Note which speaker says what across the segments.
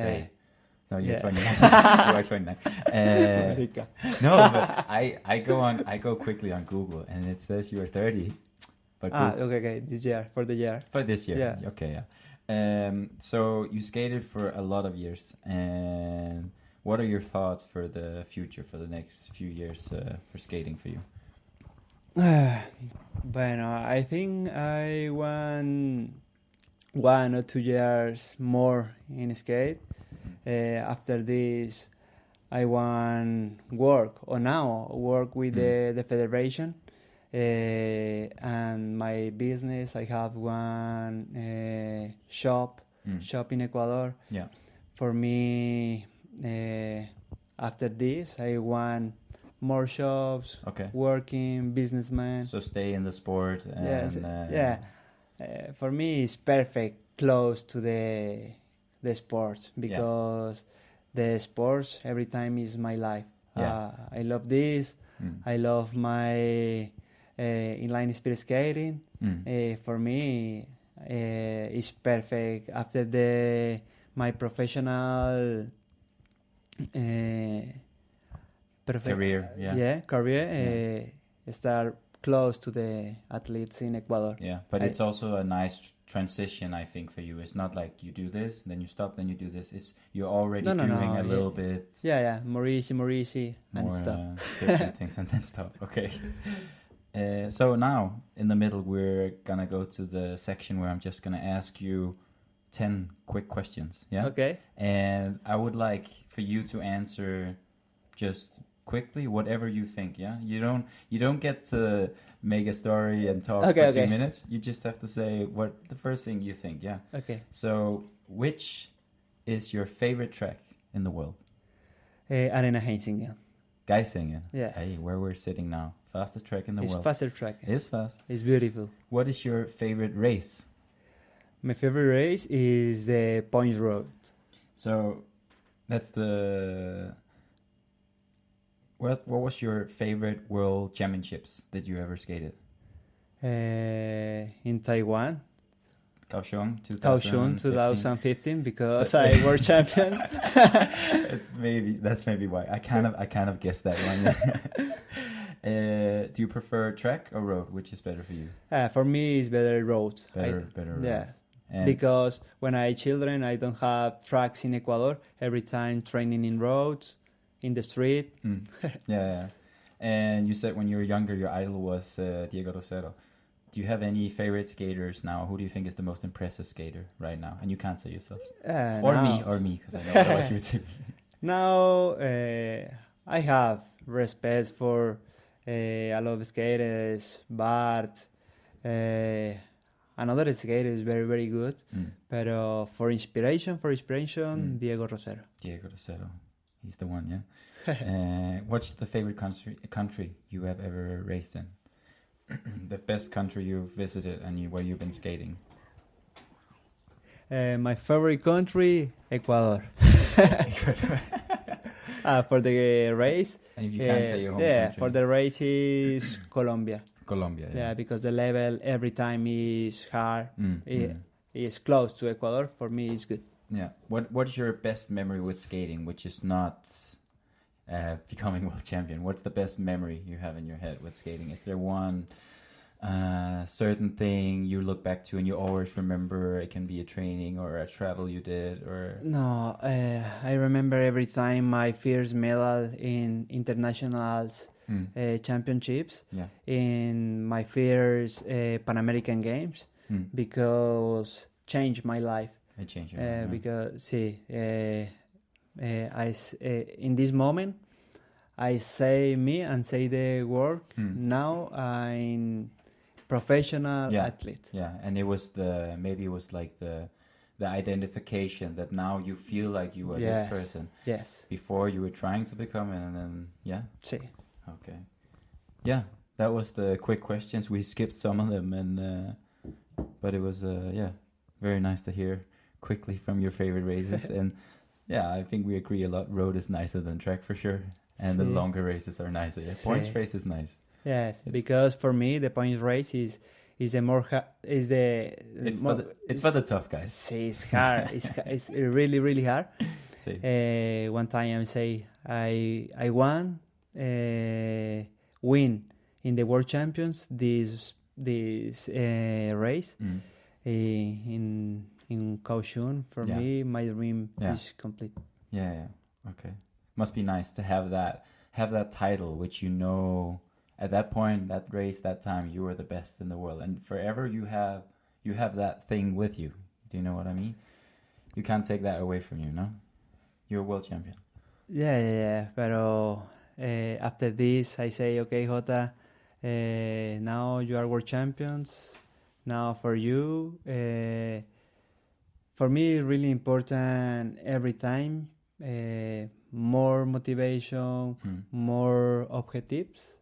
Speaker 1: say. No, you're
Speaker 2: Yeah.
Speaker 1: 29. You are 29. No, but I go quickly on Google and it says you are 30. But
Speaker 2: Okay. This year, for the year.
Speaker 1: for this year.
Speaker 2: Yeah.
Speaker 1: Okay, yeah. So you skated for a lot of years, and what are your thoughts for the future, for the next few years for skating for you?
Speaker 2: Bueno, I think I want 1 or 2 years more in skate. After this, I want work with the federation and my business. I have one shop in Ecuador.
Speaker 1: Yeah.
Speaker 2: For me, after this, I want more shops,
Speaker 1: Okay.
Speaker 2: working, businessman.
Speaker 1: So stay in the sport. And,
Speaker 2: Yes, for me, it's perfect, close to the sports, because the sports every time is my life.
Speaker 1: Yeah.
Speaker 2: I love this. I love my inline speed skating. For me, it's perfect. After my professional career, start close to the athletes in Ecuador.
Speaker 1: Yeah, but it's also a nice transition, I think, for you. It's not like you do this, then you stop, then you do this. It's you're already doing a little bit.
Speaker 2: Yeah, more easy, and
Speaker 1: more
Speaker 2: stuff.
Speaker 1: different things and then stop. Okay. So now in the middle, we're gonna go to the section where I'm just gonna ask you 10 quick questions. Yeah.
Speaker 2: Okay.
Speaker 1: And I would like for you to answer just quickly whatever you think. Yeah. You don't get to make a story and talk for 2 minutes. You just have to say what the first thing you think. Yeah.
Speaker 2: Okay.
Speaker 1: So which is your favorite track in the world?
Speaker 2: Arena Heinzingen.
Speaker 1: Geisingen.
Speaker 2: Yes.
Speaker 1: Hey, where we're sitting now. Fastest track in the world.
Speaker 2: It's faster track.
Speaker 1: It's fast.
Speaker 2: It's beautiful.
Speaker 1: What is your favorite race?
Speaker 2: My favorite race is the Point Road.
Speaker 1: So that's the... What was your favorite world championships that you ever skated?
Speaker 2: In Taiwan.
Speaker 1: Kaohsiung
Speaker 2: 2015, because I were champion.
Speaker 1: That's maybe why. I kind of guessed that one. Do you prefer track or road? Which is better for you?
Speaker 2: For me, it's better road.
Speaker 1: Better road.
Speaker 2: Yeah.
Speaker 1: And
Speaker 2: because when I children, I don't have tracks in Ecuador. Every time training in roads, in the street.
Speaker 1: Yeah. And you said when you were younger, your idol was Diego Rosero. Do you have any favorite skaters now? Who do you think is the most impressive skater right now? And you can't say yourself. Or me, because I know otherwise you would say me.
Speaker 2: Now, I have respect for a lot of skaters, Bart, another skater is very, very good. But for inspiration, Diego Rosero.
Speaker 1: Diego Rosero. He's the one, yeah? What's the favorite country you have ever raced in? The best country you've visited and where you've been skating?
Speaker 2: My favorite country, Ecuador. For the race.
Speaker 1: And if you can't say your home country.
Speaker 2: For the race is Colombia.
Speaker 1: Colombia,
Speaker 2: yeah. Because the level every time is hard. It's close to Ecuador. For me, it's good.
Speaker 1: Yeah. What is your best memory with skating, which is not becoming world champion? What's the best memory you have in your head with skating? Is there one certain thing you look back to and you always remember? It can be a training or a travel you did, or
Speaker 2: no. I remember every time my first medal in international championships.
Speaker 1: Yeah.
Speaker 2: In my first Pan American Games, because changed my life.
Speaker 1: It changed your life,
Speaker 2: because in this moment I say me and say the word. Now I'm professional athlete.
Speaker 1: Yeah, and it was like the identification that now you feel like you are this person.
Speaker 2: Yes.
Speaker 1: Before you were trying to become it, and then
Speaker 2: Sí.
Speaker 1: Okay. Yeah, that was the quick questions. We skipped some of them, and but it was very nice to hear quickly from your favorite races. And I think we agree a lot. Road is nicer than track for sure, and the longer races are nicer. Yeah, points race is nice.
Speaker 2: Yes, because for me the points race is the more is the
Speaker 1: it's for the tough guys.
Speaker 2: See, it's hard. It's really really hard.
Speaker 1: See.
Speaker 2: One time I say I won win in the World Champions this race in Kaohsiung. For me, my dream is complete.
Speaker 1: Yeah. Okay. Must be nice to have that title, which you know at that point, that race, that time, you were the best in the world, and forever you have that thing with you. Do you know what I mean? You can't take that away from you, no? You're a world champion.
Speaker 2: Yeah. But after this, I say, okay, Jota, now you are world champions. Now for you, for me, really important every time. More motivation, more objectives.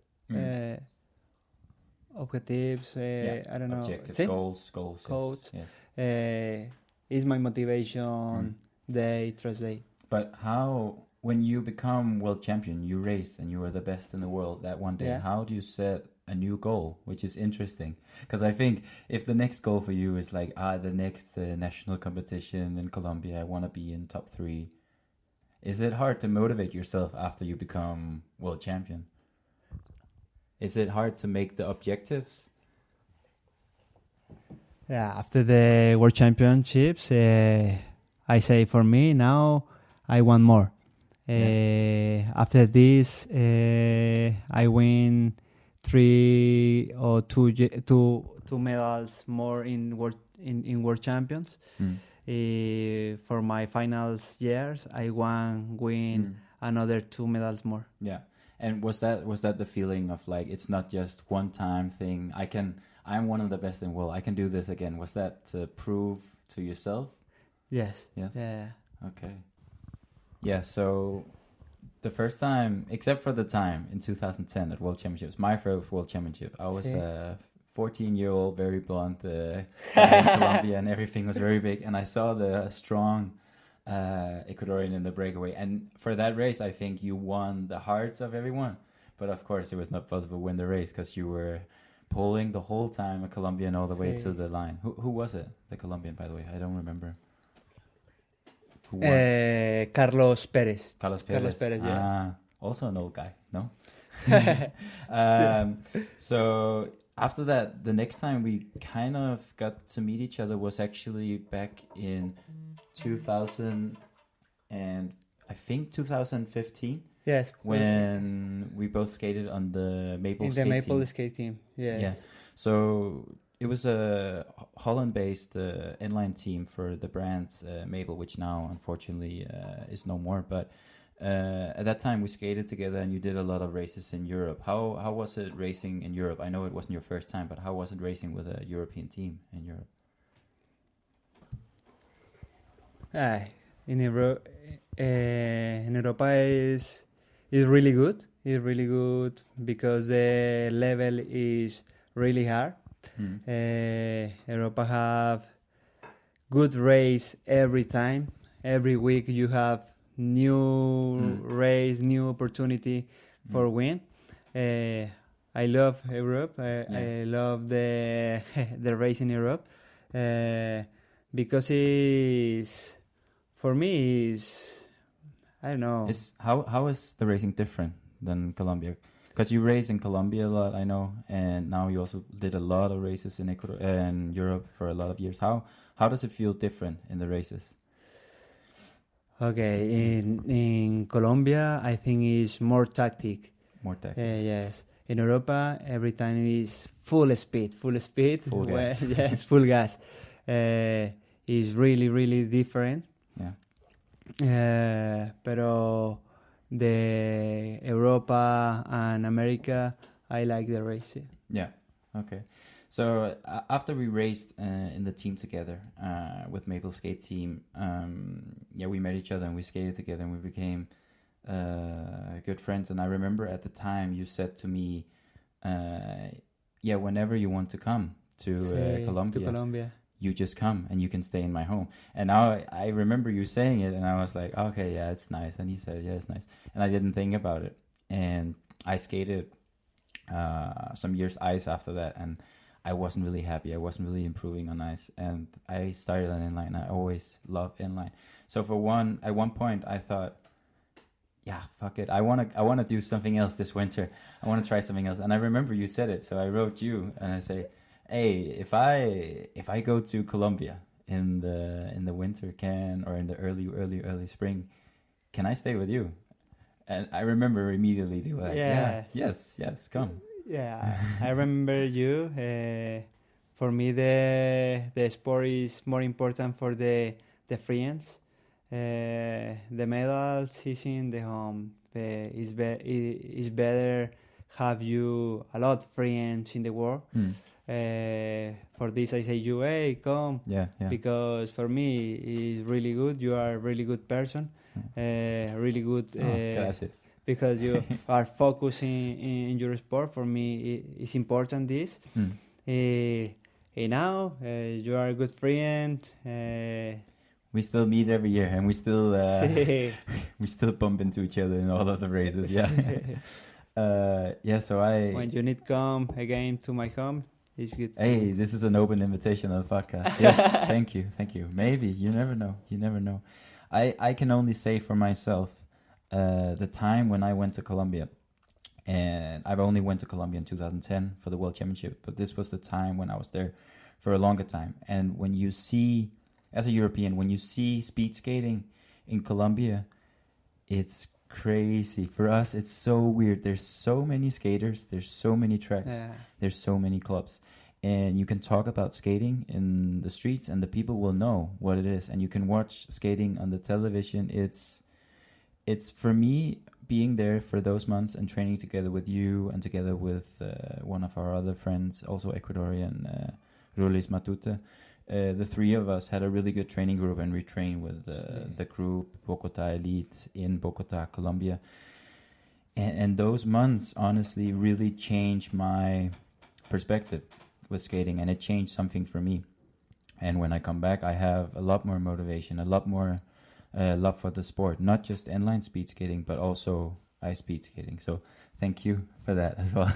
Speaker 2: Objectives. I don't know.
Speaker 1: Objectives, goals. Yes.
Speaker 2: Is my motivation day tras day.
Speaker 1: But how, when you become world champion, you race and you are the best in the world that one day. How do you set a new goal, which is interesting? Because I think if the next goal for you is like the next national competition in Colombia, I want to be in top 3. Is it hard to motivate yourself after you become world champion? Is it hard to make the objectives?
Speaker 2: Yeah, after the World Championships, I say for me now I want more. After this, I win 3 or 2 medals more in World Champions. For my finals years, I want win another 2 medals more.
Speaker 1: Yeah. And was that the feeling of like, it's not just one time thing, I'm one of the best in the world, I can do this again? Was that to prove to yourself?
Speaker 2: Yes.
Speaker 1: Yeah. Okay. Yeah, so the first time, except for the time in 2010 at World Championships, my first World Championship, I was a 14-year-old, very blonde in Colombia, and everything was very big, and I saw the strong Ecuadorian in the breakaway, and for that race I think you won the hearts of everyone, but of course it was not possible to win the race because you were pulling the whole time a Colombian all the way to the line. Who was it, the Colombian, by the way? I don't remember. Who won?
Speaker 2: Carlos Perez.
Speaker 1: Carlos Perez,
Speaker 2: yeah.
Speaker 1: Also an old guy, no? So after that, the next time we kind of got to meet each other was actually back in 2000 and I think 2015.
Speaker 2: Yes.
Speaker 1: When we both skated on the Maple skate team.
Speaker 2: In the Maple skate team, yes.
Speaker 1: Yeah. So it was a Holland-based inline team for the brand Maple, which now unfortunately is no more. But at that time we skated together, and you did a lot of races in Europe. How was it racing in Europe? I know it wasn't your first time, but how was it racing with a European team in Europe?
Speaker 2: In Europa is really good. It's really good because the level is really hard. Europa have good race every time. Every week you have new race, new opportunity for win. I love Europe. I love the race in Europe because for me is, I don't know.
Speaker 1: How is the racing different than Colombia? Because you race in Colombia a lot, I know, and now you also did a lot of races in Ecuador and Europe for a lot of years. How does it feel different in the races?
Speaker 2: Okay, in Colombia, I think it's more tactic.
Speaker 1: More tactic.
Speaker 2: Yes. In Europa, every time is full speed.
Speaker 1: Full gas.
Speaker 2: Yes, full gas. It's really, really different.
Speaker 1: Yeah.
Speaker 2: Pero the Europa and America, I like the race.
Speaker 1: Yeah. Okay. So after we raced in the team together with Maple Skate Team, we met each other and we skated together and we became good friends. And I remember at the time you said to me, whenever you want to come to Colombia, you just come and you can stay in my home. And now I remember you saying it and I was like, okay, yeah, it's nice. And he said, yeah, it's nice. And I didn't think about it. And I skated some years ice after that. And I wasn't really happy. I wasn't really improving on ice, and I started on inline. I always loved inline. So at one point, I thought, yeah, fuck it. I wanna do something else this winter. I want to try something else. And I remember you said it, so I wrote you and I say, hey, if I go to Colombia in the winter or in the early spring, can I stay with you? And I remember immediately they were like, yes, come.
Speaker 2: Yeah, I remember you. For me, the sport is more important for the friends. The medals is in the home. It's better have you a lot of friends in the world. For this, I say you, hey, come.
Speaker 1: Yeah.
Speaker 2: Because for me, it's really good. You are a really good person. Really good.
Speaker 1: Gracias.
Speaker 2: Because you are focusing in your sport. For me, it's important this. And now you are a good friend.
Speaker 1: We still meet every year, and we still bump into each other in all of the races. Yeah, So
Speaker 2: when you need come again to my home, it's good.
Speaker 1: Hey, this is an open invitation on the podcast. Yes, thank you. Maybe you never know. I can only say for myself, the time when I went to Colombia, and I've only went to Colombia in 2010 for the World Championship, but this was the time when I was there for a longer time. And when you see, as a European, when you see speed skating in Colombia, it's crazy. For us, it's so weird. There's so many skaters, there's so many tracks, there's so many clubs. And you can talk about skating in the streets and the people will know what it is. And you can watch skating on the television. It's for me, being there for those months and training together with you and together with one of our other friends, also Ecuadorian, Rulis Matute. The three of us had a really good training group, and we trained with the group Bogota Elite in Bogota, Colombia. And those months honestly really changed my perspective with skating, and it changed something for me. And when I come back, I have a lot more motivation, a lot more love for the sport, not just inline speed skating, but also ice speed skating. So thank you for that as well.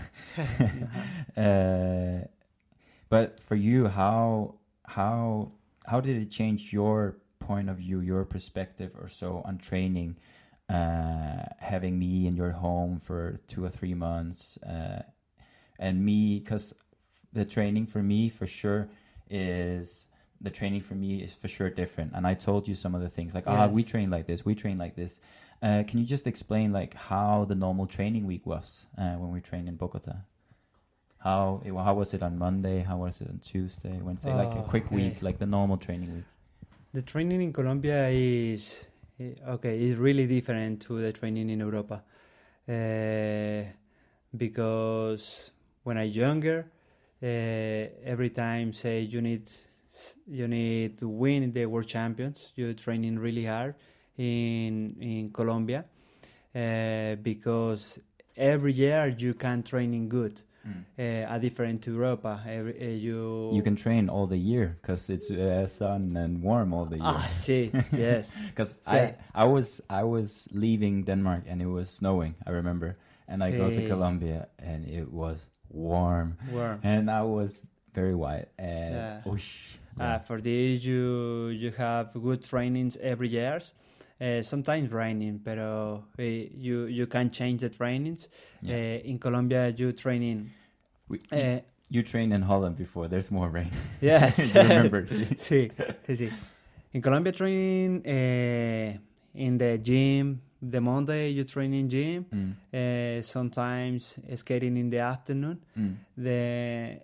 Speaker 1: But for you, how did it change your point of view, your perspective or so on training, having me in your home for 2 or 3 months, and me, because the training for me for sure is different. And I told you some of the things like, we train like this. Can you just explain like how the normal training week was when we trained in Bogota? How was it on Monday? How was it on Tuesday, Wednesday? Like a quick week, like the normal training week.
Speaker 2: The training in Colombia is really different to the training in Europa, because when I younger, every time say you need to win the world champions, you're training really hard in Colombia, because every year you can training good. Different to Europa. You
Speaker 1: can train all the year because it's sun and warm all the year.
Speaker 2: See, yes.
Speaker 1: Because I was leaving Denmark and it was snowing, I remember, and I go to Colombia and it was warm, and I was very white. And
Speaker 2: for this, you have good trainings every year. Sometimes raining, but you can change the trainings. In Colombia, you training.
Speaker 1: You trained in Holland before. There's more rain.
Speaker 2: Yes,
Speaker 1: you remember?
Speaker 2: See. In Colombia, training in the gym. The Monday you train in gym. Sometimes skating in the afternoon. The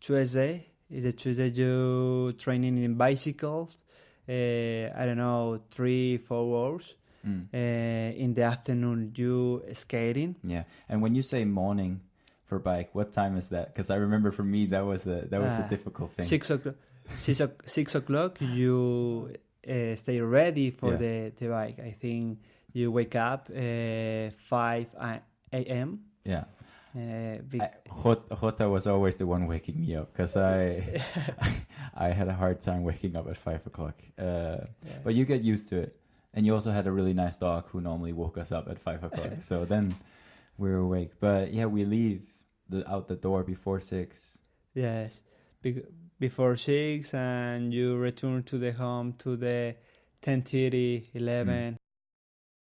Speaker 2: Tuesday you training in bicycles. I don't know, 3-4 hours. In the afternoon, you skating.
Speaker 1: Yeah, and when you say morning for bike, what time is that? Because I remember for me that was a difficult thing.
Speaker 2: 6 o'clock. 6 o'clock, you stay ready for the bike. I think you wake up 5 a.m.
Speaker 1: Yeah. Jota was always the one waking me up because I had a hard time waking up at 5 o'clock. But you get used to it. And you also had a really nice dog who normally woke us up at 5 o'clock. So then we were awake. But yeah, we leave out the door before 6.
Speaker 2: Yes, before 6, and you return to the home to the 10:30, 11.